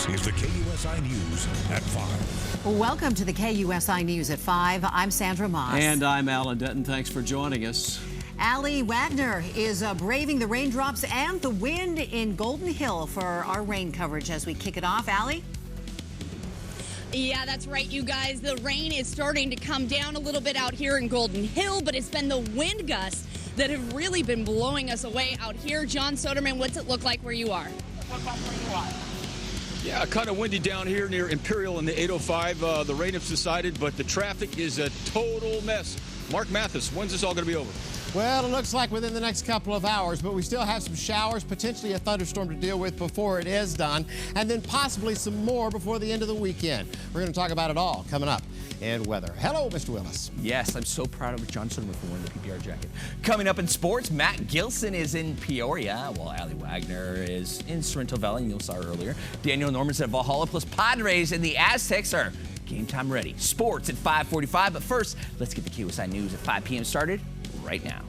This is the KUSI News at 5. Welcome to the KUSI News at 5. I'm Sandra Moss. And I'm Alan Dutton. Thanks for joining us. Allie Wagner is braving the raindrops and the wind in Golden Hill for our rain coverage as we kick it off. Allie? Yeah, that's right, you guys. The rain is starting to come down a little bit out here in Golden Hill, but it's been the wind gusts that have really been blowing us away out here. John Soderman, what's it look like where you are? Yeah, kind of windy down here near Imperial in the 805. The rain has subsided, but the traffic is a total mess. Mark Mathis, when's this all going to be over? Well, it looks like within the next couple of hours, but we still have some showers, potentially a thunderstorm to deal with before it is done, and then possibly some more before the end of the weekend. We're going to talk about it all coming up in weather. Hello, Mr. Willis. Yes, I'm so proud of John Soderman for wearing the PPR jacket. Coming up in sports, Matt Gilson is in Peoria, while Allie Wagner is in Sorrento Valley, and you saw her earlier. Daniel Norman's at Valhalla, plus Padres and the Aztecs are game time ready. Sports at 5:45, but first, let's get the KUSI News at 5 p.m. started right now.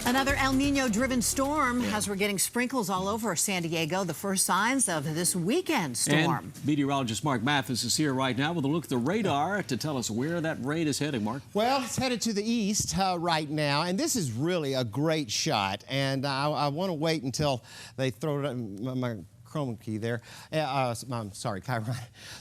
Another El Nino-driven storm as we're getting sprinkles all over San Diego. The first signs of this weekend storm. And meteorologist Mark Mathis is here right now with a look at the radar to tell us where that rain is heading, Mark. Well, it's headed to the east right now, and this is really a great shot. And I want to wait until they throw it my chroma key there. I'm sorry, Chiron.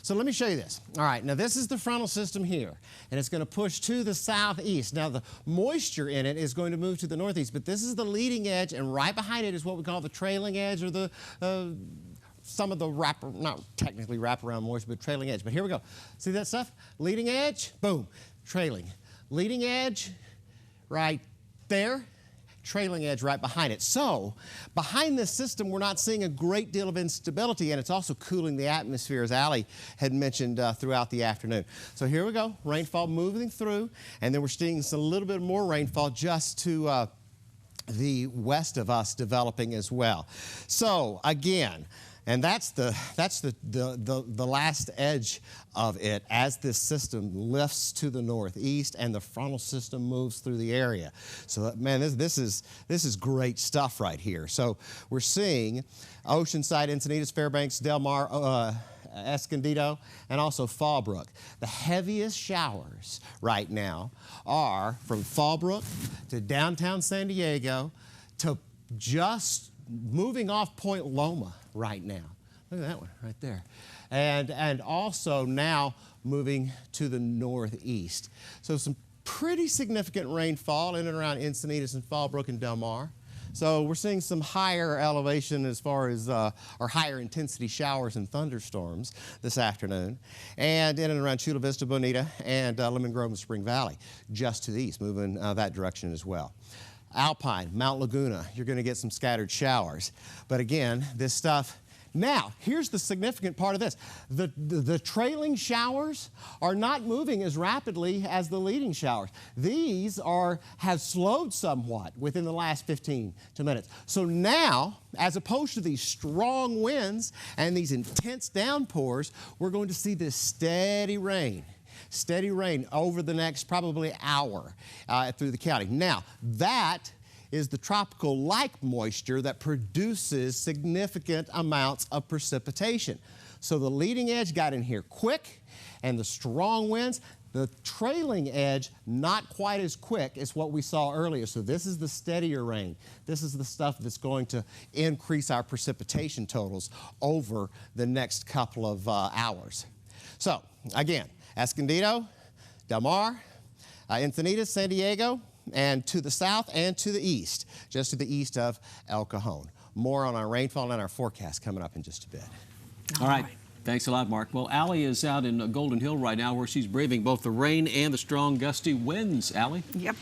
So let me show you this. All right, now this is the frontal system here, and it's going to push to the southeast. Now the moisture in it is going to move to the northeast, but this is the leading edge, and right behind it is what we call the trailing edge, or the some of the not technically wraparound moisture, but trailing edge. But here we go. See that stuff? Leading edge, boom, trailing. Leading edge, right there. Trailing edge right behind it. So behind this system, we're not seeing a great deal of instability, and it's also cooling the atmosphere, as Allie had mentioned throughout the afternoon. So here we go, rainfall moving through, and then we're seeing a little bit more rainfall just to the west of us developing as well. So again, and that's the last edge of it as this system lifts to the northeast and the frontal system moves through the area. So man, this is great stuff right here. So we're seeing Oceanside, Encinitas, Fairbanks, Del Mar, Escondido, and also Fallbrook. The heaviest showers right now are from Fallbrook to downtown San Diego to just moving off Point Loma right now. Look at that one right there. And also now moving to the northeast. So some pretty significant rainfall in and around Encinitas and Fallbrook and Del Mar. So we're seeing some higher elevation as far as, or higher intensity showers and thunderstorms this afternoon. And in and around Chula Vista, Bonita, and Lemon Grove and Spring Valley, just to the east, moving that direction as well. Alpine, Mount Laguna, you're going to get some scattered showers. But again, this stuff. Now, here's the significant part of this. The trailing showers are not moving as rapidly as the leading showers. These have slowed somewhat within the last 15 minutes. So now, as opposed to these strong winds and these intense downpours, we're going to see this steady rain. Steady rain over the next probably hour through the county. Now, that is the tropical-like moisture that produces significant amounts of precipitation. So the leading edge got in here quick, and the strong winds, the trailing edge, not quite as quick as what we saw earlier. So this is the steadier rain. This is the stuff that's going to increase our precipitation totals over the next couple of hours. So, again, Escondido, Del Mar, Encinitas, San Diego, and to the south and to the east, just to the east of El Cajon. More on our rainfall and our forecast coming up in just a bit. All right. Thanks a lot, Mark. Well, Allie is out in Golden Hill right now where she's braving both the rain and the strong gusty winds. Allie? Yep.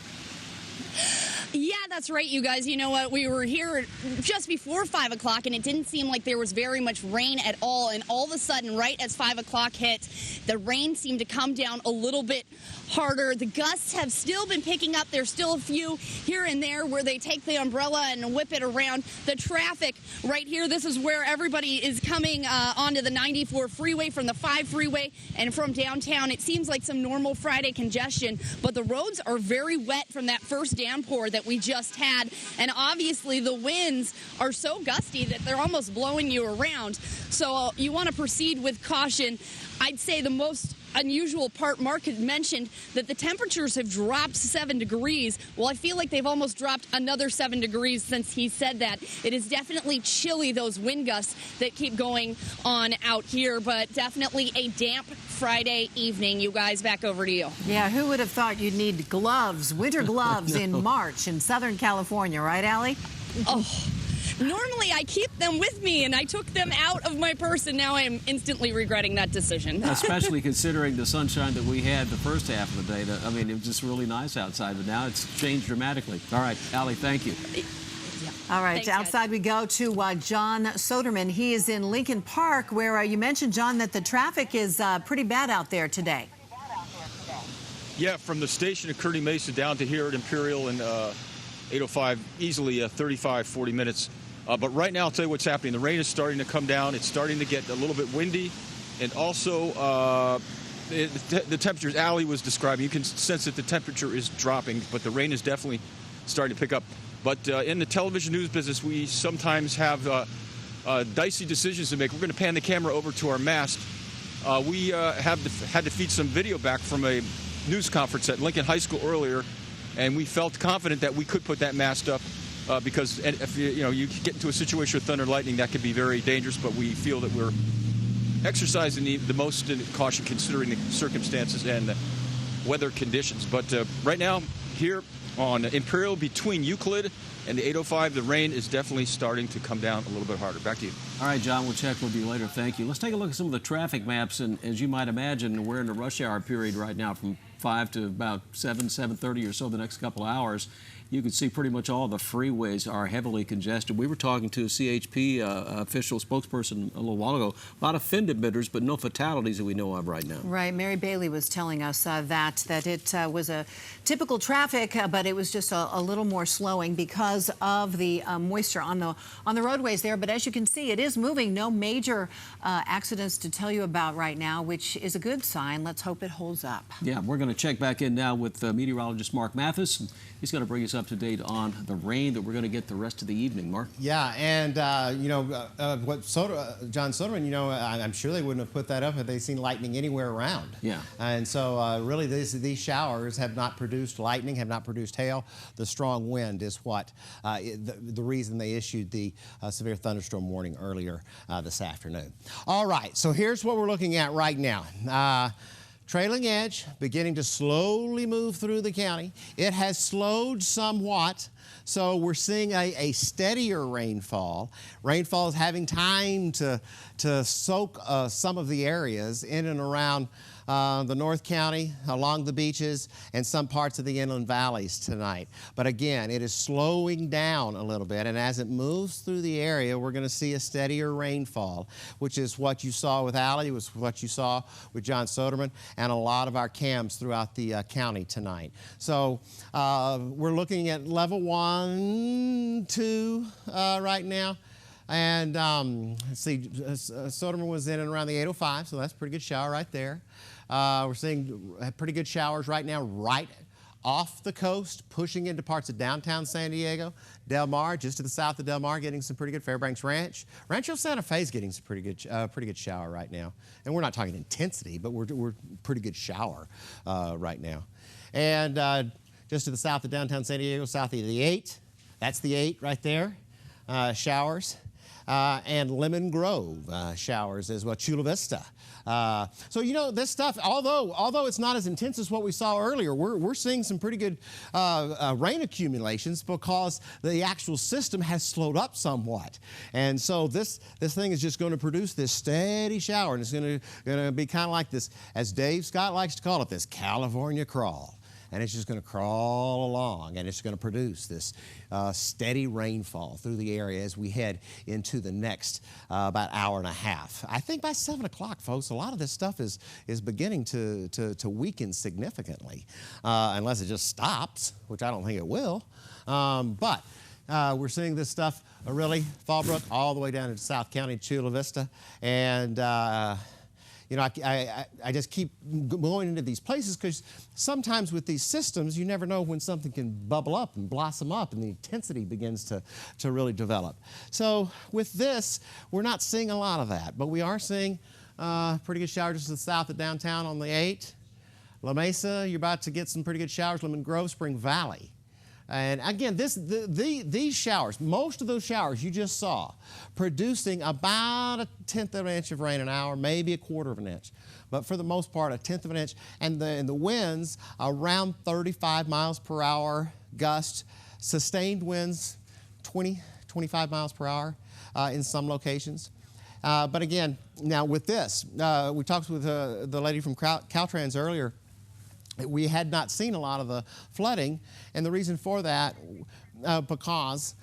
Yeah, that's right, you guys. You know what? We were here just before 5 o'clock, and it didn't seem like there was very much rain at all. And all of a sudden, right as 5 o'clock hit, the rain seemed to come down a little bit harder. The gusts have still been picking up. There's still a few here and there where they take the umbrella and whip it around. The traffic right here, this is where everybody is coming onto the 94 freeway from the 5 freeway and from downtown. It seems like some normal Friday congestion, but the roads are very wet from that first downpour that we just just had. And obviously the winds are so gusty that they're almost blowing you around. So you want to proceed with caution. I'd say the most unusual part, Mark had mentioned that the temperatures have dropped 7 degrees. Well, I feel like they've almost dropped another 7 degrees since he said that. It is definitely chilly, those wind gusts that keep going on out here, but definitely a damp Friday evening. You guys, back over to you. Yeah, who would have thought you'd need gloves, winter gloves in March in Southern California, right, Allie? Oh. Normally, I keep them with me, and I took them out of my purse, and now I am instantly regretting that decision. Especially considering the sunshine that we had the first half of the day. I mean, it was just really nice outside, but now it's changed dramatically. All right, Allie, thank you. All right, Thanks, outside guys. we go to John Soderman. He is in Lincoln Park, where you mentioned, John, that the traffic is pretty bad out there today. Yeah, from the station at Kearny Mesa down to here at Imperial and 805, easily 35, 40 minutes. But right now, I'll tell you what's happening. The rain is starting to come down. It's starting to get a little bit windy. And also, the temperatures Allie was describing, you can sense that the temperature is dropping, but the rain is definitely starting to pick up. But in the television news business, we sometimes have dicey decisions to make. We're going to pan the camera over to our mast. We had to feed some video back from a news conference at Lincoln High School earlier, and we felt confident that we could put that mast up. Because if you get into a situation with thunder and lightning, that could be very dangerous, but we feel that we're exercising the most caution considering the circumstances and the weather conditions. But right now, here on Imperial between Euclid and the 805, the rain is definitely starting to come down a little bit harder. Back to you. All right, John, we'll check with you later. Thank you. Let's take a look at some of the traffic maps. And as you might imagine, we're in a rush hour period right now from 5 to about 7:30 or so the next couple of hours. You can see pretty much all the freeways are heavily congested. We were talking to a CHP official spokesperson a little while ago. A lot of fender benders, but no fatalities that we know of right now. Right. Mary Bailey was telling us that it was a typical traffic, but it was just a little more slowing because of the moisture on the roadways there. But as you can see, it is moving. No major accidents to tell you about right now, which is a good sign. Let's hope it holds up. Yeah, we're going to check back in now with meteorologist Mark Mathis. He's going to bring us up to date on the rain that we're going to get the rest of the evening. Mark? Yeah, and what John Soderman, I'm sure they wouldn't have put that up if they'd seen lightning anywhere around. Yeah. And so really these showers have not produced lightning, have not produced hail. The strong wind is what the reason they issued the severe thunderstorm warning earlier this afternoon. All right, so here's what we're looking at right now. Trailing edge beginning to slowly move through the county. It has slowed somewhat, so we're seeing a steadier rainfall. Rainfall is having time to soak some of the areas in and around the North County, along the beaches, and some parts of the inland valleys tonight. But again, it is slowing down a little bit, and as it moves through the area, we're going to see a steadier rainfall, which is what you saw with Allie, was what you saw with John Soderman, and a lot of our cams throughout the county tonight. So we're looking at level 1, 2 right now. And let's see, Soderman was in and around the 805, so that's a pretty good shower right there. We're seeing pretty good showers right now right off the coast, pushing into parts of downtown San Diego. Del Mar, just to the south of Del Mar, getting some pretty good. Fairbanks Ranch. Rancho Santa Fe is getting some pretty good shower right now. And we're not talking intensity, but we're pretty good shower right now. And just to the south of downtown San Diego, south of the 8, that's the 8 right there, showers. And Lemon Grove showers as well, Chula Vista. So, this stuff, although it's not as intense as what we saw earlier, we're seeing some pretty good rain accumulations because the actual system has slowed up somewhat. And so this thing is just going to produce this steady shower, and it's going to be kind of like this, as Dave Scott likes to call it, this California crawl. And it's just going to crawl along, and it's going to produce this steady rainfall through the area as we head into the next about hour and a half. I think by 7 o'clock, folks, a lot of this stuff is beginning to weaken significantly, unless it just stops, which I don't think it will. But we're seeing this stuff really, Fallbrook, all the way down into South County, Chula Vista, and you know, I just keep going into these places because sometimes with these systems, you never know when something can bubble up and blossom up and the intensity begins to really develop. So with this, we're not seeing a lot of that, but we are seeing pretty good showers to the south of downtown on the 8. La Mesa, you're about to get some pretty good showers. Lemon Grove, Spring Valley. And again, these showers, most of those showers you just saw, producing about 1/10 of an inch of rain an hour, maybe 1/4 of an inch. But for the most part, 1/10 of an inch. And the winds around 35 miles per hour gust, sustained winds 20, 25 miles per hour in some locations. But again, now with this, we talked with the lady from Caltrans earlier. We had not seen a lot of the flooding, and the reason for that, because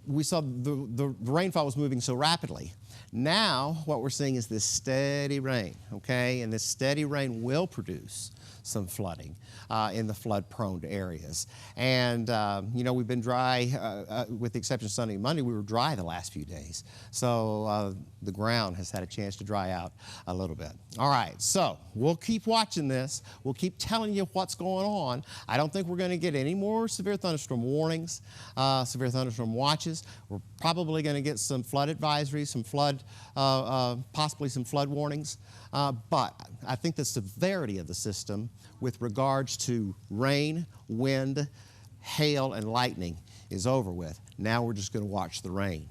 we saw the rainfall was moving so rapidly. Now, what we're seeing is this steady rain, okay? And this steady rain will produce some flooding in the flood-prone areas. And, you know, we've been dry, with the exception of Sunday and Monday, we were dry the last few days. So the ground has had a chance to dry out a little bit. All right, so we'll keep watching this. We'll keep telling you what's going on. I don't think we're going to get any more severe thunderstorm warnings, severe thunderstorm watches. We're probably going to get some flood advisories, some flood, possibly some flood warnings. But I think the severity of the system with regards to rain, wind, hail, and lightning is over with. Now we're just going to watch the rain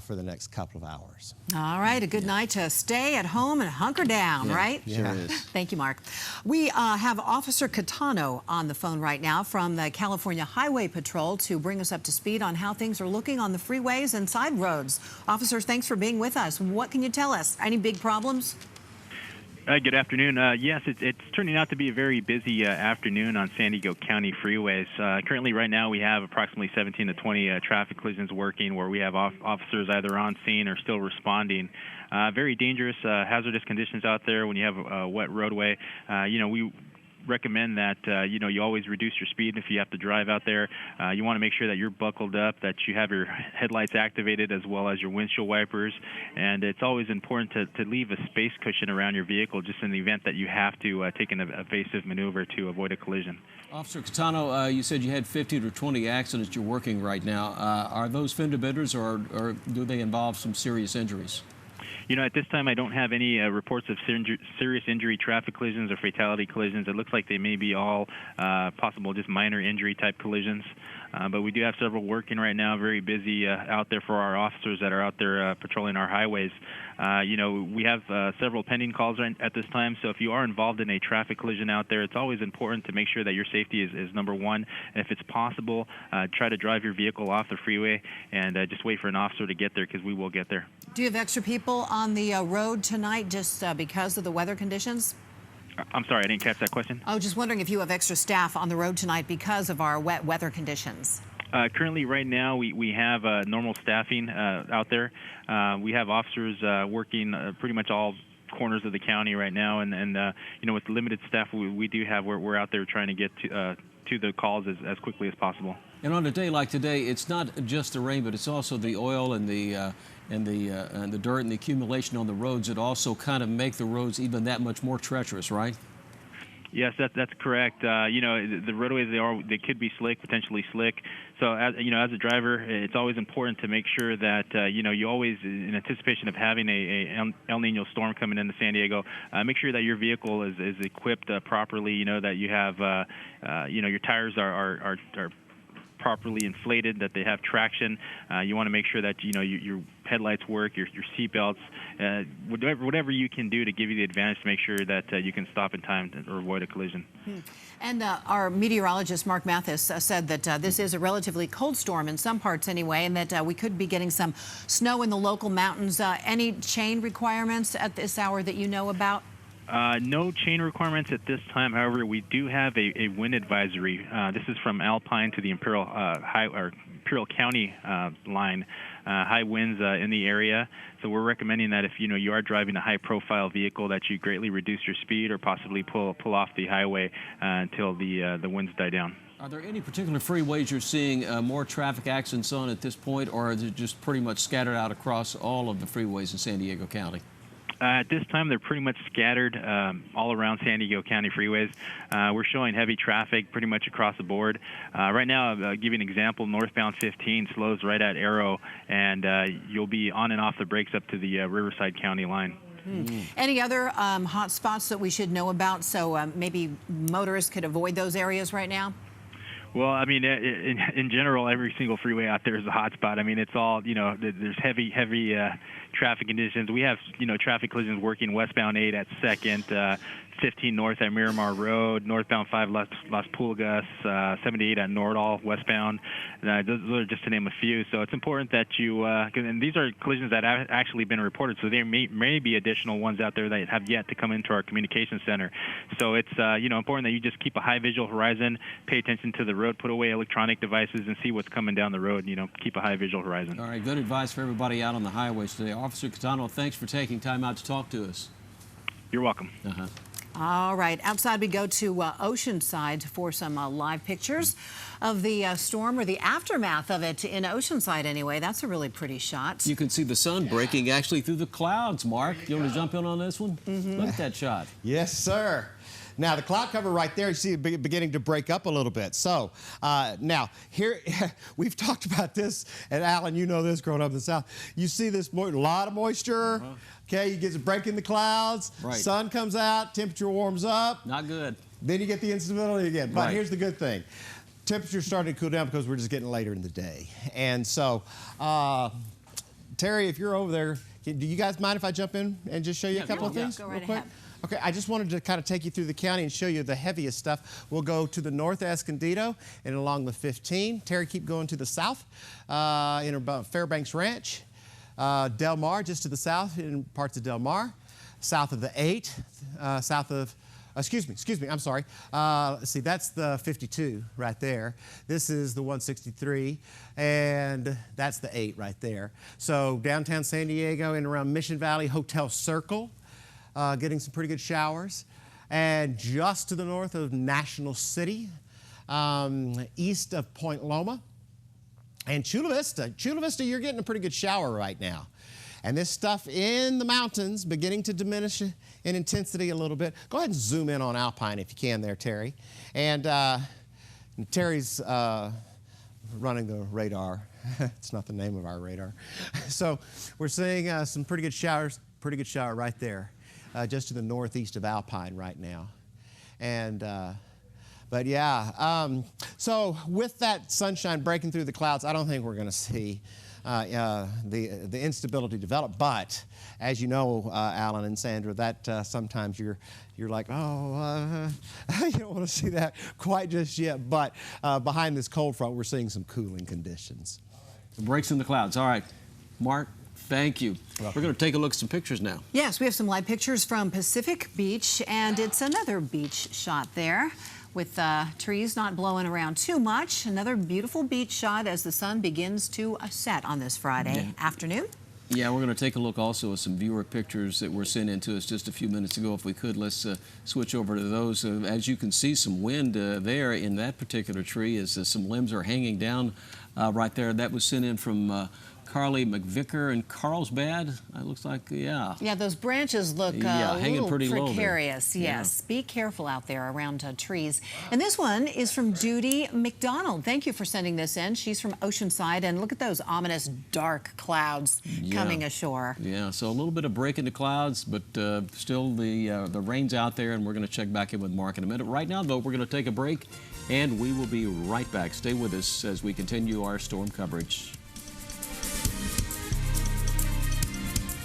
for the next couple of hours. All right, a good night to stay at home and hunker down, right? Sure is. Thank you, Mark. We have Officer Catano on the phone right now from the California Highway Patrol to bring us up to speed on how things are looking on the freeways and side roads. Officers, thanks for being with us. What can you tell us? Any big problems? Good afternoon. Yes, it's turning out to be a very busy afternoon on San Diego County freeways. Currently, right now, we have approximately 17 to 20 traffic collisions working where we have officers either on scene or still responding. Very dangerous, hazardous conditions out there when you have a wet roadway. You know, we recommend that you always reduce your speed if you have to drive out there. You want to make sure that you're buckled up, that you have your headlights activated as well as your windshield wipers, and it's always important to leave a space cushion around your vehicle just in the event that you have to take an evasive maneuver to avoid a collision. Officer Catano, you said you had 15 or 20 accidents you're working right now. Are those fender benders or do they involve some serious injuries? You know, at this time, I don't have any reports of serious injury traffic collisions or fatality collisions. It looks like they may be all possible just minor injury type collisions. But we do have several working right now, very busy out there for our officers that are out there patrolling our highways. You know, we have several pending calls at this time, so if you are involved in a traffic collision out there, it's always important to make sure that your safety is number one. And if it's possible, try to drive your vehicle off the freeway and just wait for an officer to get there, because we will get there. Do you have extra people on the road tonight just because of the weather conditions? I'm sorry, I didn't catch that question. I was just wondering if you have extra staff on the road tonight because of our wet weather conditions. Currently, right now, we have normal staffing out there. We have officers working pretty much all corners of the county right now, and you know, with the limited staff we do have, we're out there trying to get to the calls as quickly as possible. And on a day like today, it's not just the rain, but it's also the oil and the dirt and the accumulation on the roads that also kind of make the roads even that much more treacherous, right? Yes, that's correct. You know, the roadways, they could be slick, potentially slick. So, as a driver, it's always important to make sure that you always, in anticipation of having a El Nino storm coming into San Diego, make sure that your vehicle is equipped properly. You know, that you have your tires are properly inflated, that they have traction. You want to make sure that your headlights work, your seat belts, whatever you can do to give you the advantage to make sure that you can stop in time or avoid a collision. And our meteorologist Mark Mathis said that this is a relatively cold storm in some parts anyway, and that we could be getting some snow in the local mountains. Any chain requirements at this hour that you know about? No chain requirements at this time. However, we do have a wind advisory. This is from Alpine to the Imperial County line. High winds in the area. So we're recommending that if you are driving a high-profile vehicle, that you greatly reduce your speed or possibly pull off the highway until the winds die down. Are there any particular freeways you're seeing more traffic accidents on at this point, or is it just pretty much scattered out across all of the freeways in San Diego County? At this time, they're pretty much scattered all around San Diego County freeways. We're showing heavy traffic pretty much across the board. Right now, I'll give you an example. Northbound 15 slows right at Arrow, and you'll be on and off the brakes up to the Riverside County line. Any other hot spots that we should know about so maybe motorists could avoid those areas right now? Well, I mean, in general, every single freeway out there is a hot spot. I mean, it's all, there's heavy traffic conditions. We have, traffic collisions working westbound 8 at 2nd, 15 north at Miramar Road, northbound 5 Las Pulgas, 78 at Nordal, westbound. Those are just to name a few. So it's important that you, and these are collisions that have actually been reported, so there may be additional ones out there that have yet to come into our communication center. So it's, important that you just keep a high visual horizon, pay attention to the road, put away electronic devices, and see what's coming down the road. Keep a high visual horizon. All right, good advice for everybody out on the highways today. Officer Catano, thanks for taking time out to talk to us. You're welcome. All right, outside we go to Oceanside for some live pictures of the storm, or the aftermath of it in Oceanside anyway. That's a really pretty shot. You can see the sun breaking actually through the clouds, Mark. You want to jump in on this one? Look at that shot. Yes, sir. Now, the cloud cover right there, you see it beginning to break up a little bit. So, now, here, we've talked about this, and Alan, you know this growing up in the South. You see this, a lot of moisture, okay, you get a break in the clouds, sun comes out, temperature warms up. Not good. Then you get the instability again. But here's the good thing. Temperature's starting to cool down because we're just getting later in the day. And so, Terry, if you're over there, do you guys mind if I jump in and just show you a couple of things? Go right real quick? ahead. Okay, I just wanted to kind of take you through the county and show you the heaviest stuff. We'll go to the north Escondido and along the 15. Terry, keep going to the south in about Fairbanks Ranch. Del Mar, just to the south in parts of Del Mar. South of the 8, south of, excuse me, I'm sorry. Let's see, that's the 52 right there. This is the 163, and that's the 8 right there. So downtown San Diego and around Mission Valley, Hotel Circle. Getting some pretty good showers. And just to the north of National City, east of Point Loma, and Chula Vista. Chula Vista, you're getting a pretty good shower right now. And this stuff in the mountains beginning to diminish in intensity a little bit. Go ahead and zoom in on Alpine if you can there, Terry. And Terry's running the radar. It's not the name of our radar. So we're seeing some pretty good showers, pretty good shower right there. Just to the northeast of Alpine right now. And, but yeah, so with that sunshine breaking through the clouds, I don't think we're going to see the instability develop. But as you know, Alan and Sandra, that sometimes you're like, oh, you don't want to see that quite just yet. But behind this cold front, we're seeing some cooling conditions. Breaks in the clouds. All right, Mark. Thank you. We're going to take a look at some pictures now. Yes, we have some live pictures from Pacific Beach, and it's another beach shot there with trees not blowing around too much. Another beautiful beach shot as the sun begins to set on this Friday afternoon. Yeah, we're going to take a look also at some viewer pictures that were sent in to us just a few minutes ago. If we could, let's switch over to those. As you can see, some wind there in that particular tree as some limbs are hanging down right there. That was sent in from Carly McVicker in Carlsbad. It looks like, yeah. Yeah, those branches look a little precarious. Yes, be careful out there around trees. And this one is from Judy McDonald. Thank you for sending this in. She's from Oceanside, and look at those ominous dark clouds coming ashore. Yeah, so a little bit of break in the clouds, but still the rain's out there, and we're going to check back in with Mark in a minute. Right now, though, we're going to take a break, and we will be right back. Stay with us as we continue our storm coverage.